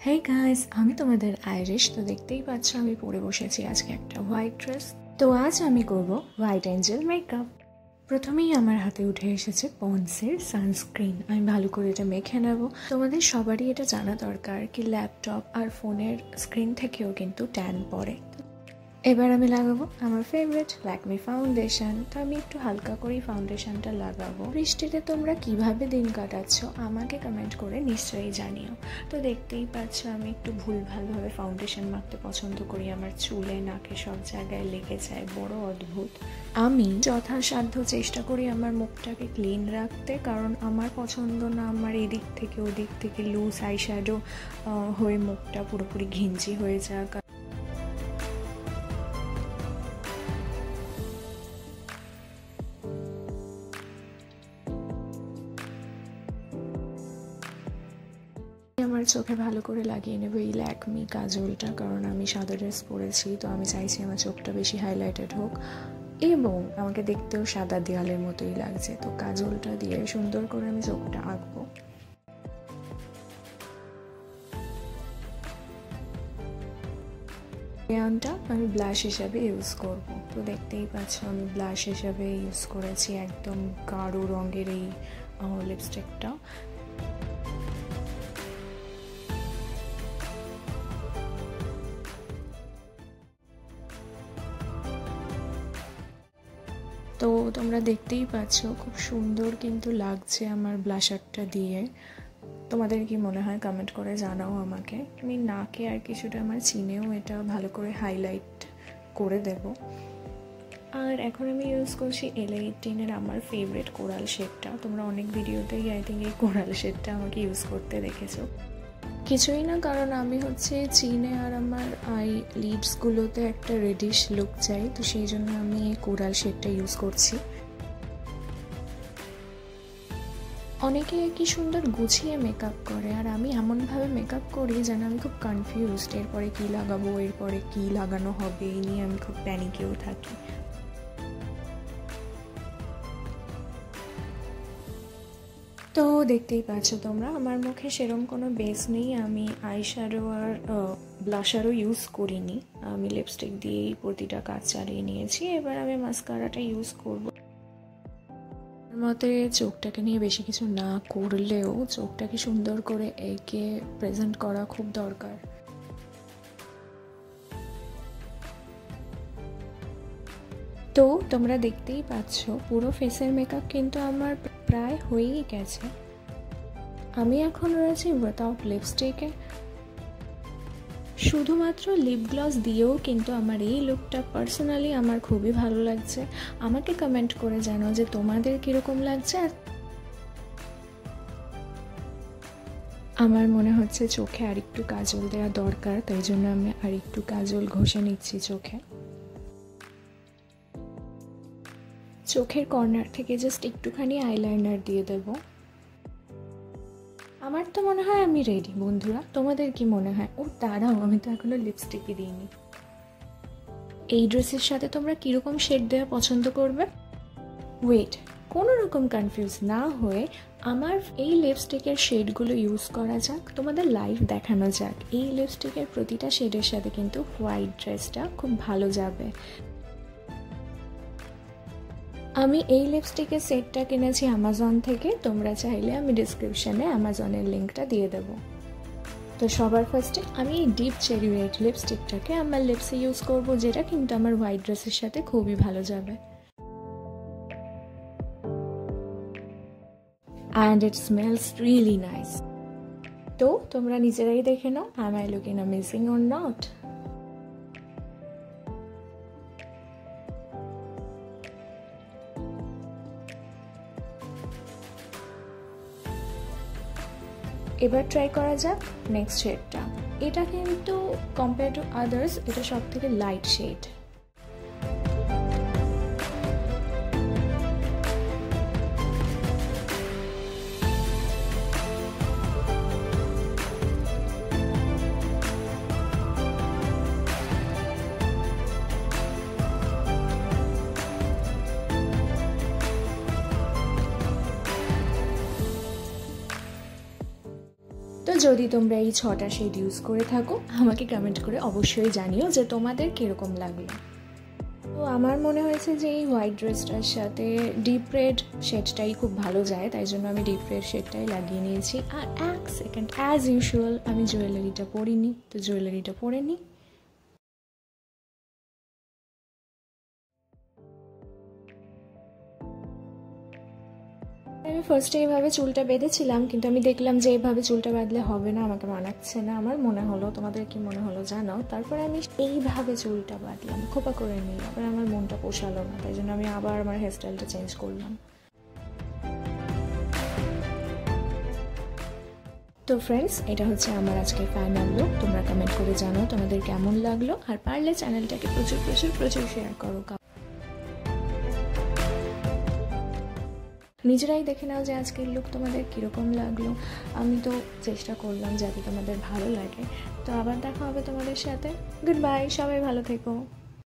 Hey guys, আমি তোমাদের Irish. তো দেখতেই পাচ্ছ আমি পরে বসেছি আজকে একটা হোয়াইট ড্রেস। তো আজ আমি করব হোয়াইট অ্যাঞ্জেল মেকআপ। প্রথমেই আমার হাতে উঠে এসেছে পন্ডসের সানস্ক্রিন। আমি ভালো করে এটা মেখে নেব। তোমাদের সবারই এটা জানা দরকার কি ল্যাপটপ আর ফোনের স্ক্রিন থেকেও কিন্তু ট্যান পড়ে। এবার আমি লাগাবো আমার ফেভারিট ল্যাকমি ফাউন্ডেশন। তো আমি একটু হালকা করেই ফাউন্ডেশনটা লাগাবো। বৃষ্টিতে তোমরা কিভাবে দিন কাটাচ্ছ আমাকে কমেন্ট করে নিশ্চয়ই জানিও। তো দেখতেই পাচ্ছ আমি একটু ভুলভালভাবে ফাউন্ডেশন মাখতে পছন্দ করি। আমার চুলে নাকে সব জায়গায় লেগে যায়, বড় অদ্ভুত। আমি যথাসাধ্য চেষ্টা করি আমার মুখটাকে ক্লিন রাখতে, কারণ আমার পছন্দ না আমার এদিক থেকে ওদিক থেকে লুজ আইশ্যাডো হয়ে মুখটা পুরোপুরি ঘিঞ্জি হয়ে যাক। আমার চোখে ভালো করে লাগিয়ে নেব এই ল্যাকমি কাজলটা, কারণ আমি সাদা ড্রেস পরেছি। তো আমি চাইছি আমার চোখটা বেশি হাইলাইটেড হোক এবং আমাকে দেখতেও সাদা দেওয়ালের মতোই লাগছে। তো কাজলটা দিয়ে সুন্দর করে আমি চোখটা আঁকবো। ক্রেয়নটা আমি ব্লাশ হিসাবে ইউজ করব। তো দেখতেই পাচ্ছ আমি ব্লাশ হিসাবে ইউজ করেছি একদম গাঢ় রঙের এই লিপস্টিকটা। তো তোমরা দেখতেই পাচ্ছ খুব সুন্দর কিন্তু লাগছে আমার ব্লাশারটা দিয়ে। তোমাদের কি মনে হয় কমেন্ট করে জানাও আমাকে। আমি নাকে আর কিছুটা আমার চিনেও এটা ভালো করে হাইলাইট করে দেব। আর এখন আমি ইউজ করছি L18-এর আমার ফেভারিট কোরাল শেডটা। তোমরা অনেক ভিডিওতেই আই থিঙ্ক এই কোরাল শেডটা আমাকে ইউজ করতে দেখেছো। কিছুই না, কারণ আমি হচ্ছে চিনে আর আমার আই লিডসগুলোতে একটা রেডিশ লুক চাই। তো সেই জন্য আমি এই কোরাল শেডটা ইউজ করছি। অনেকে কি সুন্দর গুছিয়ে মেকআপ করে, আর আমি এমনভাবে মেকআপ করি যেন আমি খুব কনফিউজড, এরপরে কী লাগাবো, এরপরে কী লাগানো হবে, এই নিয়ে আমি খুব প্যানিকেও থাকি। তো দেখতেই পাচ্ছ তোমরা আমার মুখে সেরকম কোনো বেস নেই। আমি আইশ্যাডো আর ব্লাশারও ইউজ করিনি, আমি লিপস্টিক দিয়েই প্রতিটা কাজ চালিয়ে নিয়েছি। এবার আমি মাস্কারাটা ইউজ করব। আমার মতে চোখটাকে নিয়ে বেশি কিছু না করলেও চোখটাকে সুন্দর করে এঁকে প্রেজেন্ট করা খুব দরকার। তো তোমরা দেখতেই পাচ্ছ পুরো ফেসের মেকআপ কিন্তু আমার প্রায় হয়েই গেছে। আমি এখন রয়েছি উইদাউট লিপস্টিকে, শুধুমাত্র লিপ গ্লস দিয়েও কিন্তু আমার এই লুকটা পার্সোনালি আমার খুবই ভালো লাগছে। আমাকে কমেন্ট করে জানাও যে তোমাদের কীরকম লাগছে। আর আমার মনে হচ্ছে চোখে আরেকটু কাজল দেওয়া দরকার, তাই জন্য আমি আরেকটু কাজল ঘষে নিচ্ছি চোখে। চোখের কর্নার থেকে জাস্ট একটুখানি আইলাইনার দিয়ে দেব। আমার তো মনে হয় আমি রেডি বন্ধুরা, তোমাদের কি মনে হয়? ও দাঁড়াও, আমি তো এখনো লিপস্টিকই দিইনি। এই ড্রেসের সাথে তোমরা কীরকম শেড দেওয়া পছন্দ করবে? ওয়েট, কোনো রকম কনফিউজ না হয়ে আমার এই লিপস্টিকের শেডগুলো ইউজ করা যাক, তোমাদের লাইভ দেখানো যাক। এই লিপস্টিকের প্রতিটা শেডের সাথে কিন্তু হোয়াইট ড্রেসটা খুব ভালো যাবে। আমি এই লিপস্টিকের সেটটা কিনেছি অ্যামাজন থেকে। তোমরা চাইলে আমি ডিসক্রিপশানে অ্যামাজনের লিঙ্কটা দিয়ে দেবো। তো সবার ফার্স্টে আমি এই ডিপ চেরি রেড লিপস্টিকটাকে আমার লিপসে ইউজ করব, যেটা কিন্তু আমার হোয়াইট ড্রেসের সাথে খুবই ভালো যাবে। And it smells really nice. তো তোমরা নিজেরাই দেখে নাও, am I looking amazing or not? এবার ট্রাই করা যাক নেক্সট শেডটা। এটা কিন্তু কম্পেয়ার টু আদার্স এটা সব থেকে লাইট শেড। তো যদি তোমরা এই 6টা শেড ইউজ করে থাকো আমাকে কমেন্ট করে অবশ্যই জানিও যে তোমাদের কীরকম লাগলো। তো আমার মনে হয়েছে যে এই হোয়াইট ড্রেসটার সাথে ডিপ রেড শেডটাই খুব ভালো যায়, তাই জন্য আমি ডিপ রেড শেডটাই লাগিয়ে নিয়েছি। আর এক সেকেন্ড, অ্যাজ ইউজুয়াল আমি জুয়েলারিটা পরিনি, তো জুয়েলারিটা পরে নিই। আমি ফার্স্টে এইভাবে চুলটা বেঁধেছিলাম, কিন্তু আমি দেখলাম যে এইভাবে চুলটা বাঁধলে হবে না, আমাকে মানাচ্ছে না। আমার মনে হলো, তোমাদের কি মনে হলো জানাও। তারপরে আমি এইভাবে চুলটা বাঁধলাম, খোপা করে নিই। আবার আমার মনটা পোষালো না, তাই জন্য আমি আবার আমার হেয়ারস্টাইলটা চেঞ্জ করলাম। তো ফ্রেন্ডস, এটা হচ্ছে আমার আজকে ফাইনাল লুক। তোমরা কমেন্ট করে জানাও তোমাদের কেমন লাগলো, আর পারলে চ্যানেলটাকে প্রচুর প্রচুর প্রচুর শেয়ার করো। নিজেরাই দেখে নাও যে আজকের লুক তোমাদের কীরকম লাগলো। আমি তো চেষ্টা করলাম যাতে তোমাদের ভালো লাগে। তো আবার দেখা হবে তোমাদের সাথে। গুড বাই, সবাই ভালো থেকো।